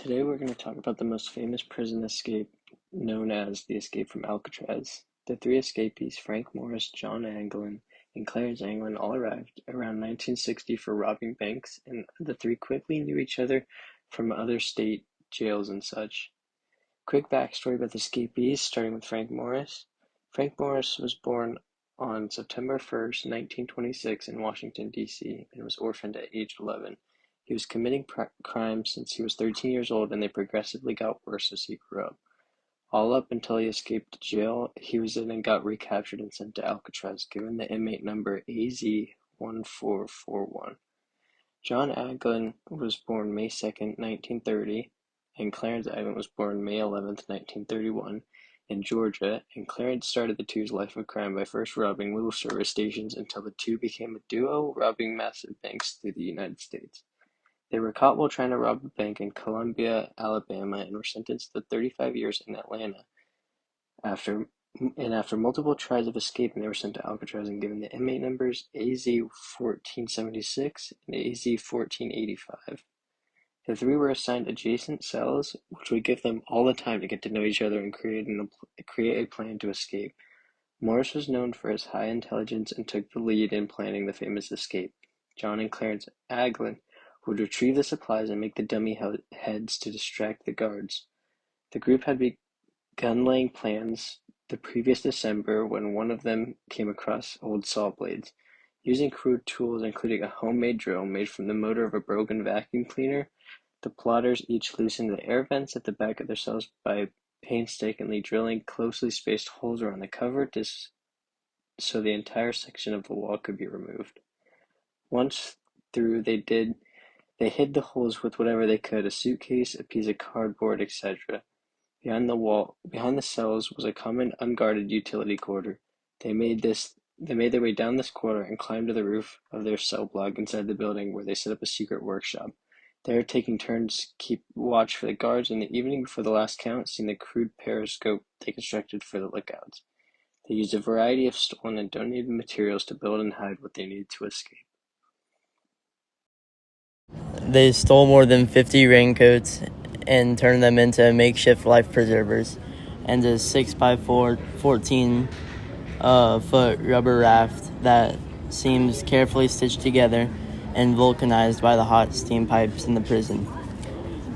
Today we're going to talk about the most famous prison escape, known as the escape from Alcatraz. The three escapees, Frank Morris, John Anglin, and Clarence Anglin, all arrived around 1960 for robbing banks, and the three quickly knew each other from other state jails and such. Quick backstory about the escapees, starting with Frank Morris. Frank Morris was born on September 1st, 1926 in Washington, D.C., and was orphaned at age 11. He was committing crimes since he was 13 years old, and they progressively got worse as he grew up. All up until he escaped jail, he was in and got recaptured and sent to Alcatraz, given the inmate number AZ-1441. John Anglin was born May 2nd, 1930, and Clarence Anglin was born May 11th, 1931, in Georgia, and Clarence started the two's life of crime by first robbing little service stations until the two became a duo, robbing massive banks through the United States. They were caught while trying to rob a bank in Columbia, Alabama, and were sentenced to 35 years in Atlanta. After multiple tries of escaping, they were sent to Alcatraz and given the inmate numbers AZ-1476 and AZ-1485. The three were assigned adjacent cells, which would give them all the time to get to know each other and create a plan to escape. Morris was known for his high intelligence and took the lead in planning the famous escape. John and Clarence Anglin would retrieve the supplies and make the dummy heads to distract the guards. The group had begun laying plans the previous December when one of them came across old saw blades. Using crude tools, including a homemade drill made from the motor of a broken vacuum cleaner, the plotters each loosened the air vents at the back of their cells by painstakingly drilling closely spaced holes around the cover so the entire section of the wall could be removed. Once through, they hid the holes with whatever they could, a suitcase, a piece of cardboard, etc. Behind the cells was a common unguarded utility corridor. They made their way down this corridor and climbed to the roof of their cell block inside the building, where they set up a secret workshop. There, taking turns keep watch for the guards, in the evening before the last count, seeing the crude periscope they constructed for the lookouts. They used a variety of stolen and donated materials to build and hide what they needed to escape. They stole more than 50 raincoats and turned them into makeshift life preservers and a 6x4 14-foot rubber raft that seems carefully stitched together and vulcanized by the hot steam pipes in the prison.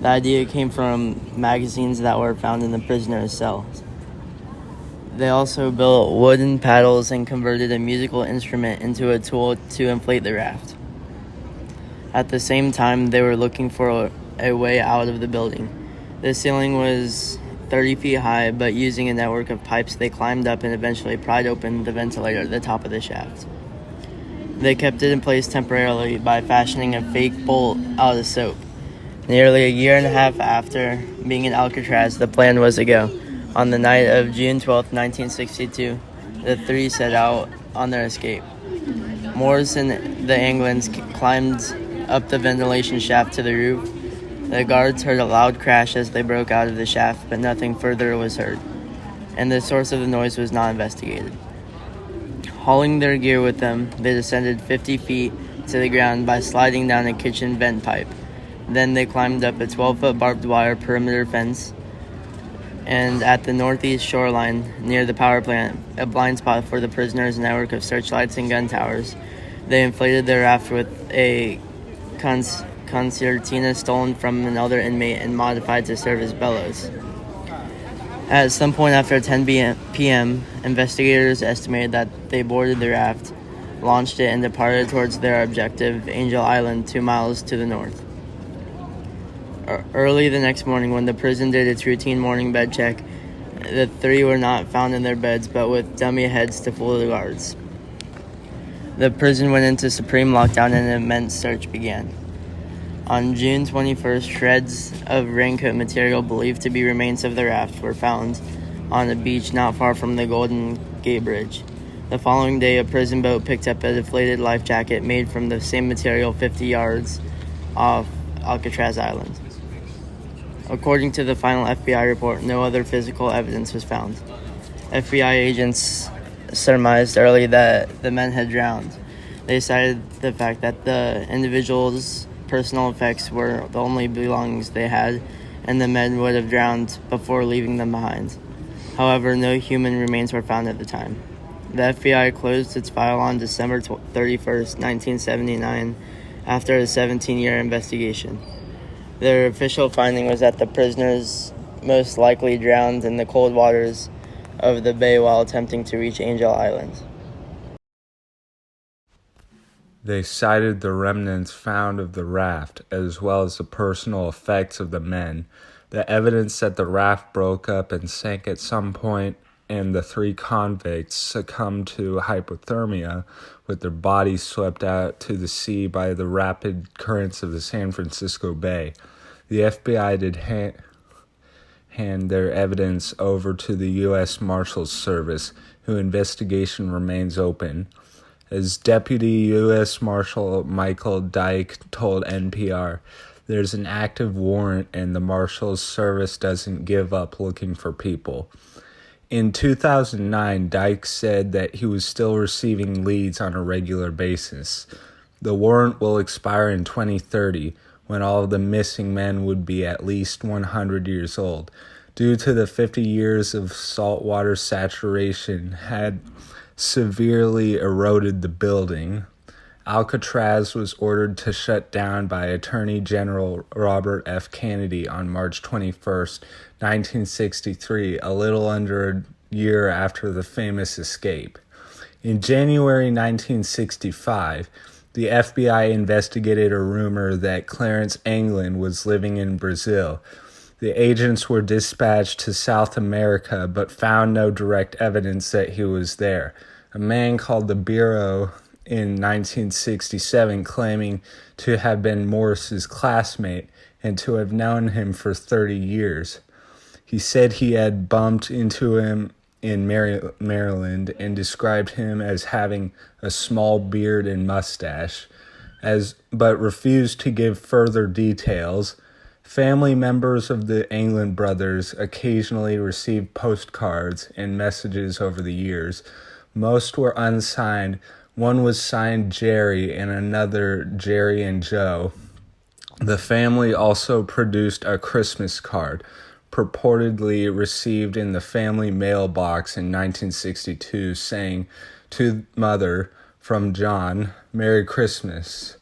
The idea came from magazines that were found in the prisoner's cells. They also built wooden paddles and converted a musical instrument into a tool to inflate the raft. At the same time, they were looking for a way out of the building. The ceiling was 30 feet high, but using a network of pipes, they climbed up and eventually pried open the ventilator at the top of the shaft. They kept it in place temporarily by fashioning a fake bolt out of soap. Nearly a year and a half after being in Alcatraz, the plan was to go. On the night of June 12, 1962, the three set out on their escape. Morris and the Anglins climbed up the ventilation shaft to the roof. The guards heard a loud crash as they broke out of the shaft, but nothing further was heard, and the source of the noise was not investigated. Hauling their gear with them, they descended 50 feet to the ground by sliding down a kitchen vent pipe. Then they climbed up a 12-foot barbed wire perimeter fence, and at the northeast shoreline, near the power plant, a blind spot for the prisoners' network of searchlights and gun towers, they inflated their raft with a concertina stolen from another inmate and modified to serve as bellows. At some point after 10 p.m., investigators estimated that they boarded the raft, launched it, and departed towards their objective, Angel Island, 2 miles to the north. Early the next morning, when the prison did its routine morning bed check, the three were not found in their beds, but with dummy heads to fool the guards. The prison went into supreme lockdown and an immense search began. On June 21st, shreds of raincoat material believed to be remains of the raft were found on a beach not far from the Golden Gate Bridge. The following day, a prison boat picked up a deflated life jacket made from the same material 50 yards off Alcatraz Island. According to the final FBI report, no other physical evidence was found. FBI agents surmised early that the men had drowned. They cited the fact that the individuals' personal effects were the only belongings they had, and the men would have drowned before leaving them behind. However, no human remains were found at the time. The FBI closed its file on December 31st, 1979, after a 17-year investigation. Their official finding was that the prisoners most likely drowned in the cold waters of the bay while attempting to reach Angel Island. They cited the remnants found of the raft, as well as the personal effects of the men, the evidence that the raft broke up and sank at some point, and the 3 convicts succumbed to hypothermia with their bodies swept out to the sea by the rapid currents of the San Francisco Bay. The FBI did hand their evidence over to the U.S. Marshals Service, whose investigation remains open. As Deputy U.S. Marshal Michael Dyke told NPR, there's an active warrant and the Marshals Service doesn't give up looking for people. In 2009, Dyke said that he was still receiving leads on a regular basis. The warrant will expire in 2030, when all of the missing men would be at least 100 years old. Due to the 50 years of saltwater saturation had severely eroded the building, Alcatraz was ordered to shut down by Attorney General Robert F. Kennedy on March 21st, 1963, a little under a year after the famous escape. In January 1965, the FBI investigated a rumor that Clarence Anglin was living in Brazil. The agents were dispatched to South America but found no direct evidence that he was there. A man called the Bureau in 1967 claiming to have been Morris's classmate and to have known him for 30 years. He said he had bumped into him in Maryland and described him as having a small beard and mustache, but refused to give further details. Family members of the Anglin brothers occasionally received postcards and messages over the years. Most were unsigned. One was signed Jerry and another Jerry and Joe. The family also produced a Christmas card, purportedly received in the family mailbox in 1962, saying, "To Mother, from John, Merry Christmas."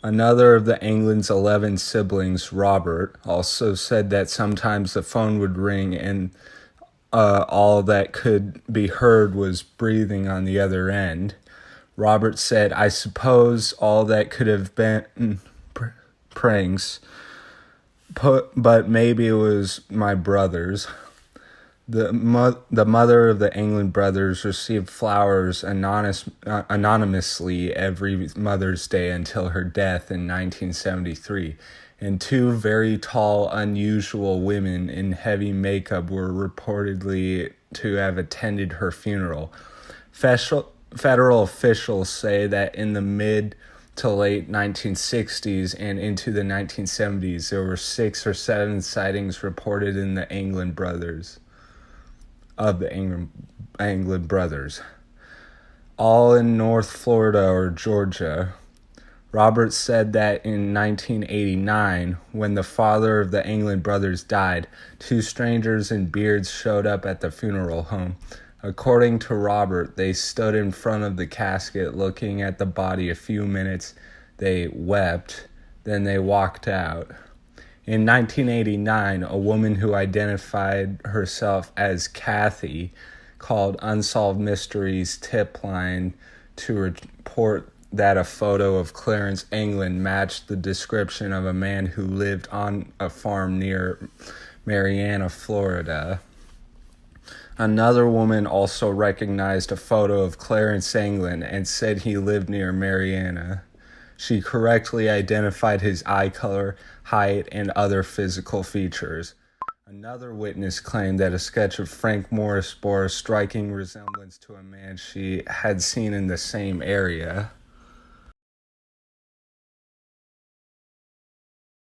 Another of the Anglin's 11 siblings, Robert, also said that sometimes the phone would ring and all that could be heard was breathing on the other end. Robert said, "I suppose all that could have been pranks, but maybe it was my brothers." The mother of the Anglin brothers received flowers anonymously every Mother's Day until her death in 1973, and 2 very tall, unusual women in heavy makeup were reportedly to have attended her funeral. Federal officials say that in the mid to late 1960s and into the 1970s, there were 6 or 7 sightings reported in the Anglin brothers. Anglin brothers, all in North Florida or Georgia. Robert said that in 1989, when the father of the Anglin brothers died, 2 strangers in beards showed up at the funeral home. According to Robert, they stood in front of the casket looking at the body a few minutes. They wept, then they walked out. In 1989, a woman who identified herself as Kathy called Unsolved Mysteries tip line to report that a photo of Clarence Anglin matched the description of a man who lived on a farm near Marianna, Florida. Another woman also recognized a photo of Clarence Anglin and said he lived near Marianna. She correctly identified his eye color, height, and other physical features. Another witness claimed that a sketch of Frank Morris bore a striking resemblance to a man she had seen in the same area.